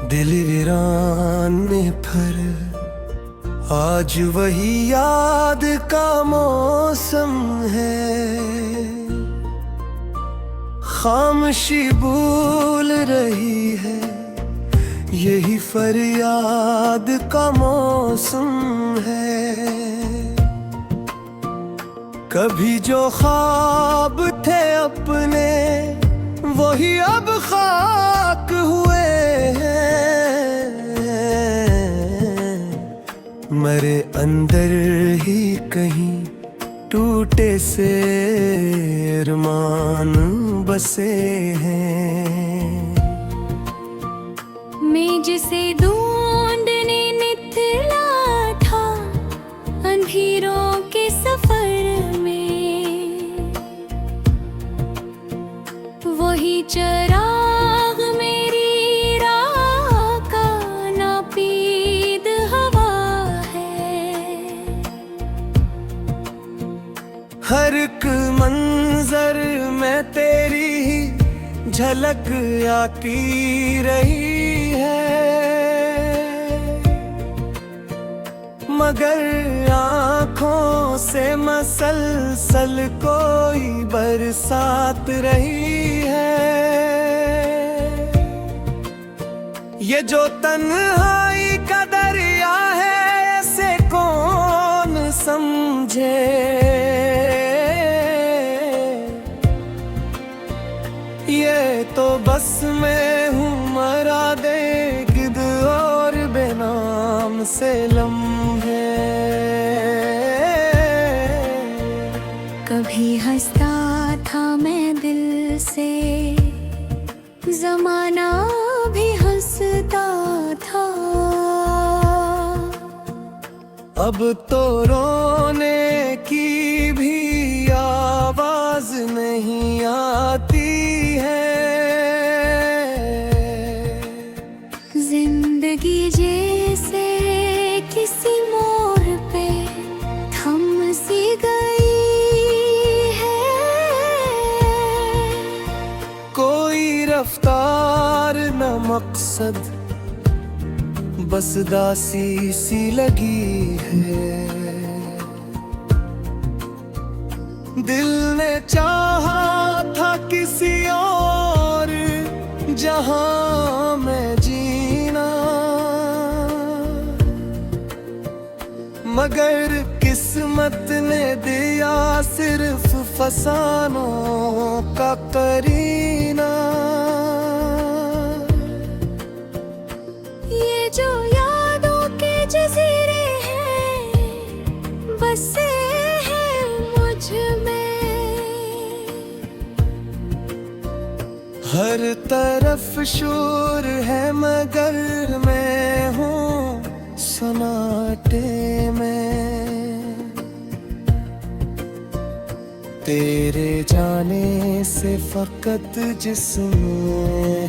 दिल वीरान में फिर आज वही याद का मौसम है। खामोशी भूल रही है, यही फरियाद का मौसम है। कभी जो ख्वाब थे अपने, वही अब खाक हुए हैं। मरे अंदर ही कहीं टूटे से अरमान बसे हैं। मैं जिसे ढूंढने निकला था अंधेरों के सफर में, वही चिराग मेरी राह का नापीद हवा है। हर एक मंजर में तेरी ही झलक आती रही है, मगर आँखों से मसलसल कोई बरसात रही है। ये जो तन्हाई का दरिया है, ऐसे कौन समझे। ये तो बस मैं हूँ मरा दे गिद और बेनाम से लम्हे। कभी हंसता था मैं दिल से, जमाना भी हंसता था। अब तो रोने की भी आवाज नहीं आती है। जिंदगी जैसे किसी मोड़ पे थम सी गई है। कोई रफ्तार न मकसद, बस दासी सी लगी है। दिल ने चाहा था किसी और जहां में जीना, मगर किस्मत ने दिया सिर्फ फसानों का करीना। ये जो यादों के जजीरे हैं, बसे हैं मुझ में। हर तरफ शोर है, मगर मैं हूँ सन्नाटे में। तेरे जाने से फकत जिस्म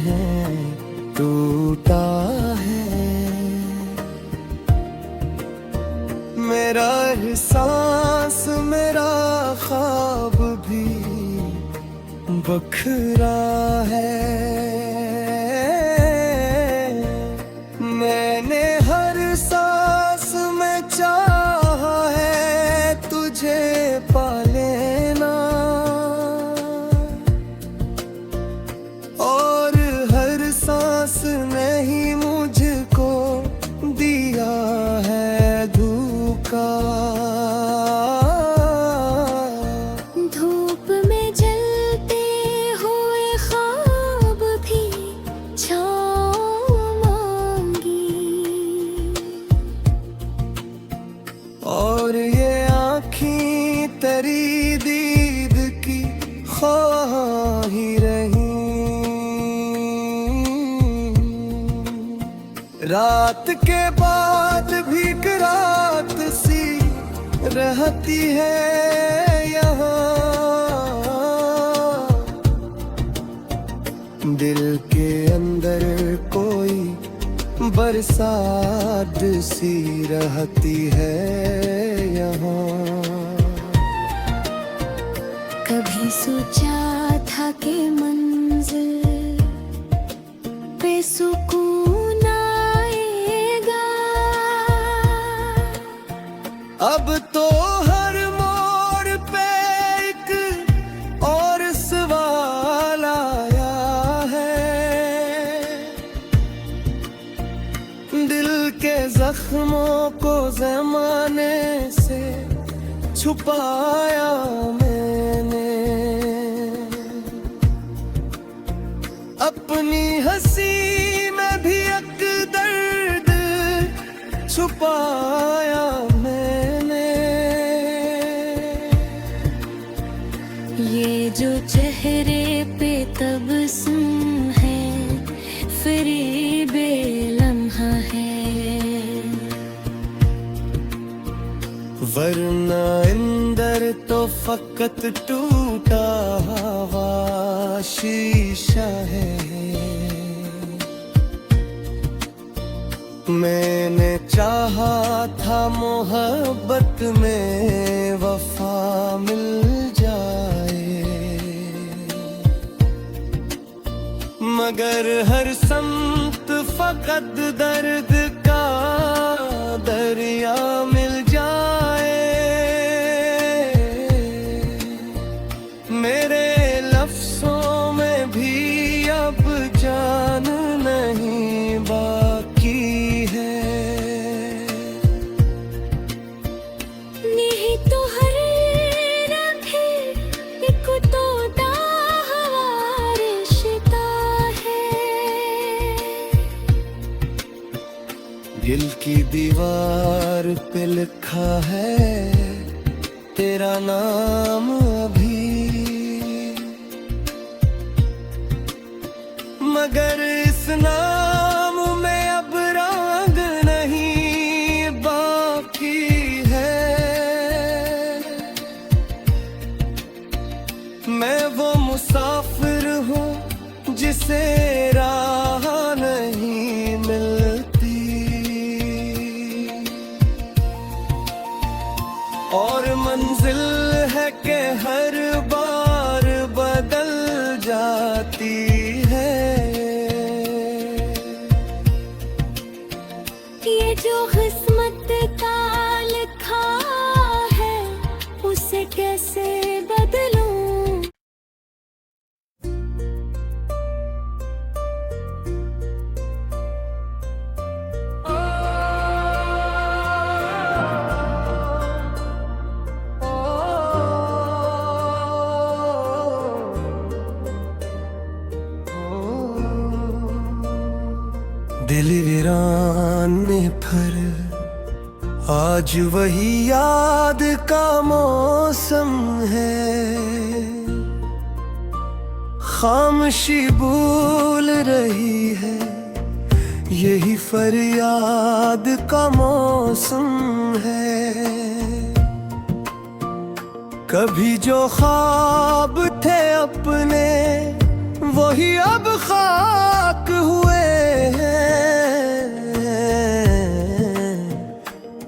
है टूटा है। मेरा एहसास, मेरा ख्वाब भी बखरा है। मैंने हर सांस में चाहा है तुझे पा लेना, और हर सांस ने ही मुझको दिया है धोखा। धूप में जलते हुए ख्वाब भी छाँव मांगी, और ये आँखें तेरी दीद की ख्वाही रही। रात के बाद भी रात सी रहती है यहाँ। दिल के अंदर कोई बरसात सी रहती है यहाँ। कभी सोचा था कि मंजिल पे सुकून अब तो हर मोड़ पे एक और सवाल आया है। दिल के जख्मों को ज़माने से छुपाया मैंने, अपनी हंसी में भी एक दर्द छुपाया मैंने। ये जो चेहरे पे तबस्सुम है, फ़रीबे लम्हा है। वरना अंदर तो फकत टूटा हुआ शीशा है। मैंने चाहा था मोहब्बत में वफा मिल जाए, मगर हर समत फकत दर्द का दरिया मिल जाए। मेरे लफ्ज़ों में भी अब जान नहीं बाकी है। नहीं तो हर रखे एक तो दाहवा रिश्ता है। दिल की दीवार पे लिखा है तेरा नाम अभी, मगर इस नाम में अब रंग नहीं बाकी है। मैं वो मुसाफिर हूँ जिसे राह नहीं मिलती, और मंजिल है कि हर बार बदल जाती है। ये जो किस्मत का लिखा है, उसे कैसे बदलूं? दिल वीरान में फिर आज वही याद का मौसम है। खामोशी बोल रही है, यही फरियाद का मौसम है। कभी जो ख्वाब थे अपने, वही अब खाक हुए हैं।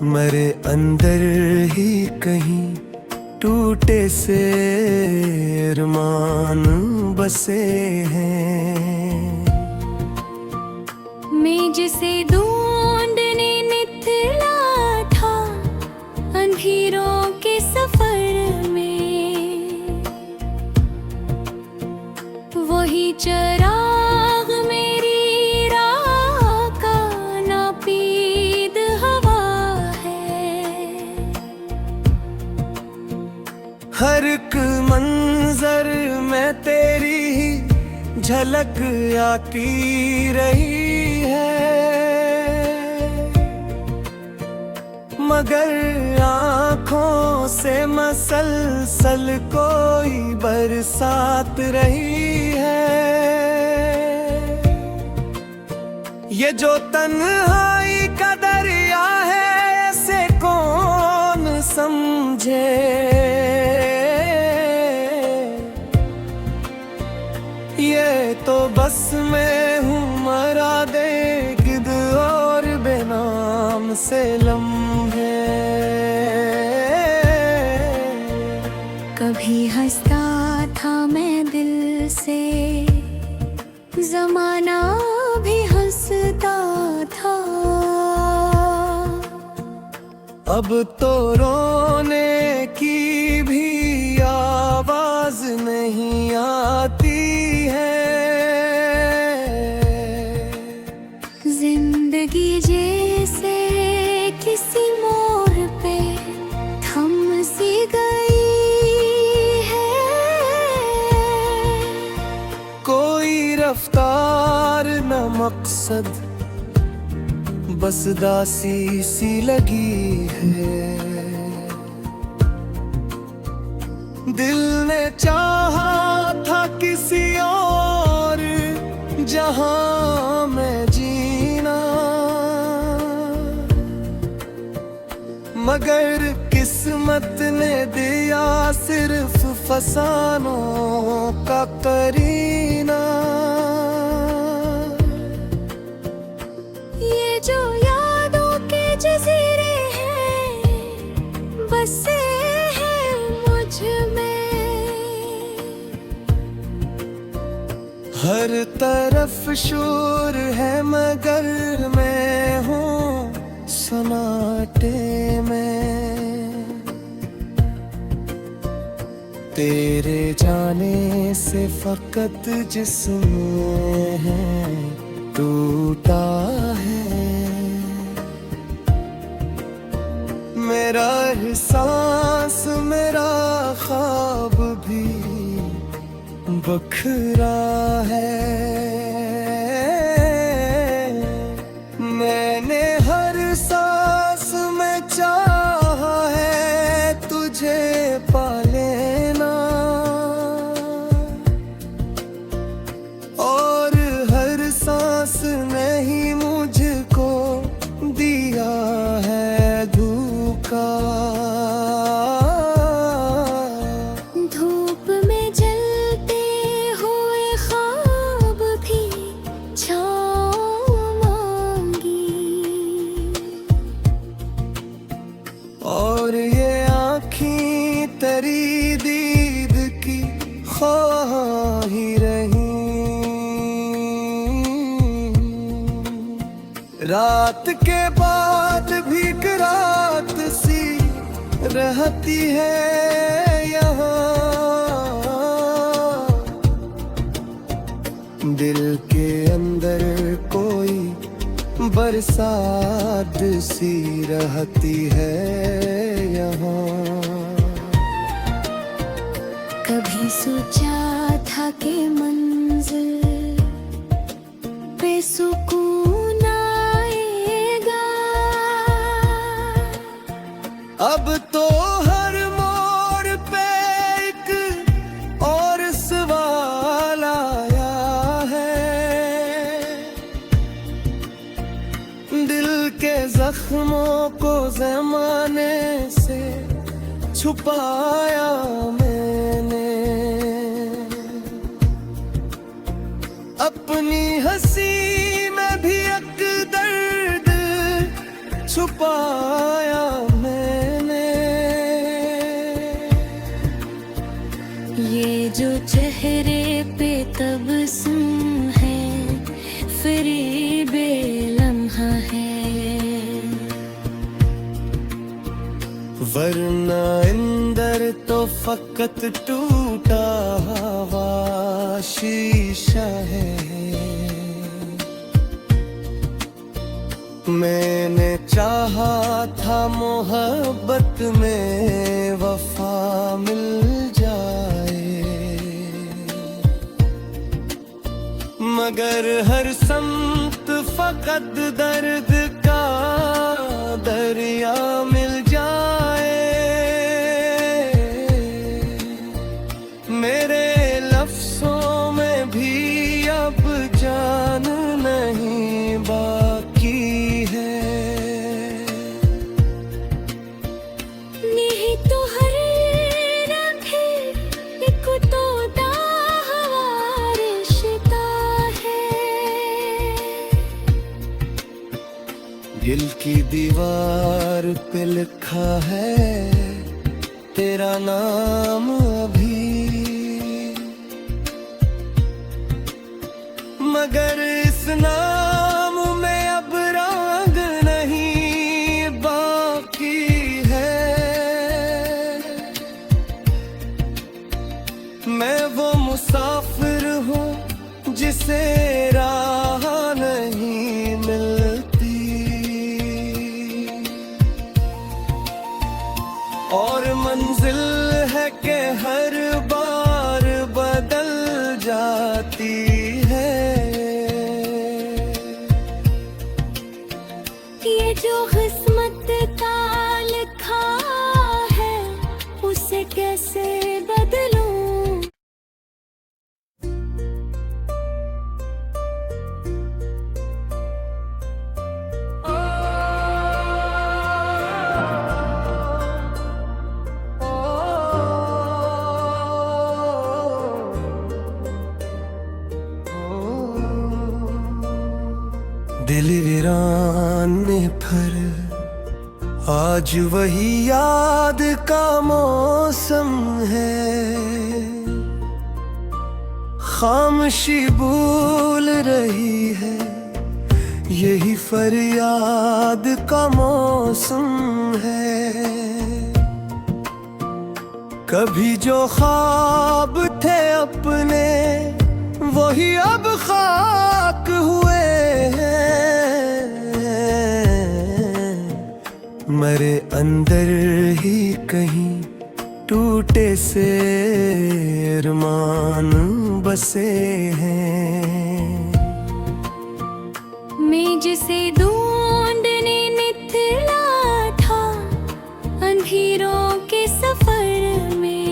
मरे अंदर ही कहीं टूटे से अरमान बसे हैं। मैं जिसे ढूंढने निकला था अंधेरों के सफर में, वही चिराग मेरी राह का नापीद हवा है। हर एक मंजर में तेरी ही झलक आती रही है, मगर आँखों से मसलसल कोई बरसात रही है। ये जो तन्हाई का दरिया है, ऐसे कौन समझे। ये तो बस मैं हूँ मरा दे गिद और बेनाम से लम्हे। कभी हंसता था मैं दिल से, जमाना भी हंसता था। अब तो रोने की भी आवाज नहीं आती है। जिंदगी जैसे किसी मोड़ पे थम सी गई है। कोई रफ्तार न मकसद, बस दासी सी लगी है। दिल ने चाहा था किसी और जहां में जीना, मगर किस्मत ने दिया सिर्फ फसानों का करीना। ये जो यादों के जजीरे हैं बसे हैं मुझ में। हर तरफ शोर है मगर मैं हूँ सन्नाटे में। तेरे जाने से फकत जिस्म है टूटा है। मेरा एहसास मेरा ख्वाब भी बखरा है। मैंने हर सांस में चाहा है तुझे पा लेना, और हर सांस ने ही मुझको दिया है धोखा। धूप में जलते हुए ख्वाब भी छाँव मांगी, और ये आँखें तेरी दीद की ख्वाह ही रही। रात के बाद भी रात सी रहती है यहाँ। दिल के अंदर कोई बरसात सी रहती है यहाँ। कभी सोचा था कि मंजिल पे सुकून आएगा, अब तो हर मोड़ पे एक और सवाल आया है। दिल के जख्मों को ज़माने से छुपाया मैंने। अपनी हंसी में भी एक दर्द छुपाया मैंने। ये जो चेहरे पे तबस्सुम है फरीबे लम्हा है। वरना अंदर तो फकत टूटा हुआ शीशा है। मैंने चाहा था मोहब्बत में वफा मिल जाए, मगर हर समत फकत दर्द का दरिया मिल जाए। मेरे लफ्ज़ों में भी अब जान नहीं बाकी है। नहीं तो हर रखे एक तो दावा रिश्ता है। दिल की दीवार पे लिखा है तेरा नाम अभी, मगर इस नाम में अब रंग नहीं बाकी मुसाफिर हूँ जिसे राह नहीं मिलती, और मंजिल है कि हर बार बदल जाती है। ये जो किस्मत का लिखा है उसे कैसे बदलूं। दिल वीरान में फिर आज वही याद का मौसम है, खामोशी बोल रही है, यही फरियाद का मौसम है। कभी जो ख्वाब थे अपने वही अब खाक हुए हैं, मरे अंदर ही कहीं टूटे से अरमान बसे हैं। मैं जिसे ढूंढने निकला था अंधेरों के सफर में,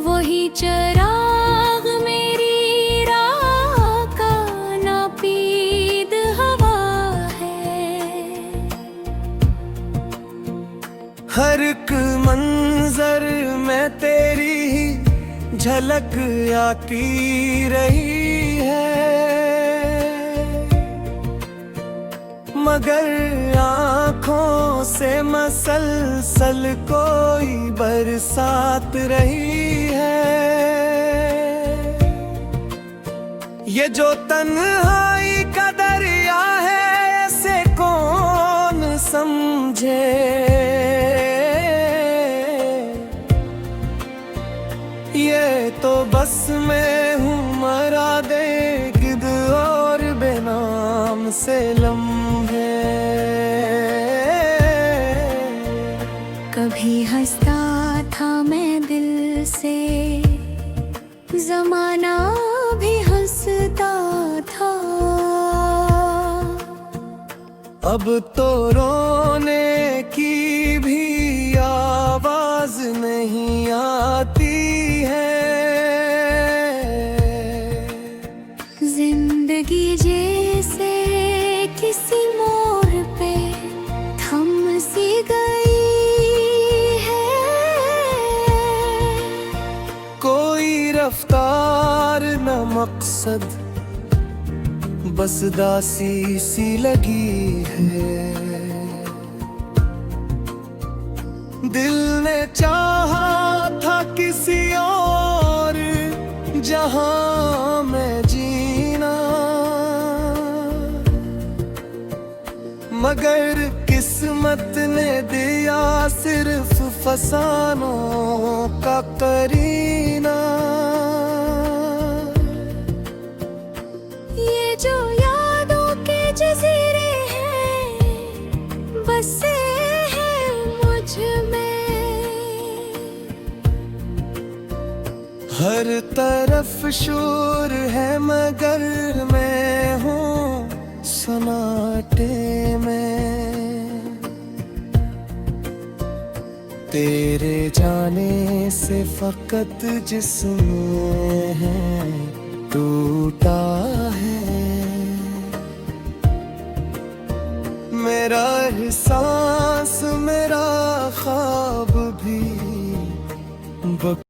वही चिराग मेरी राह का नापीद हवा है। हर एक मंजर में तेरी ही झलक आती रही है, मगर आँखों से मसलसल कोई बरसात रही है। ये जो तन्हाई का दरिया है ऐसे कौन समझे, ये तो बस मैं हूँ मरा दे गिद और बेनाम से लम्हे। कभी हंसता था मैं दिल से, जमाना भी हंसता था। अब तो रोने की भी आवाज नहीं आती है, जिंदगी जैसे किसी मोड़ पे थम सी गई है। कोई रफ्तार न मकसद बस दासी सी लगी है। दिल ने चाहा था किसी और जहां में जीना, मगर किस्मत ने दिया सिर्फ फसानों का करीना। ये जो यादों के जजीरे हैं बसे हैं मुझ में, हर तरफ शोर है मगर मैं हूँ सन्नाटे में। तेरे जाने से फकत जिस्म है टूटा है, मेरा एहसास मेरा ख्वाब भी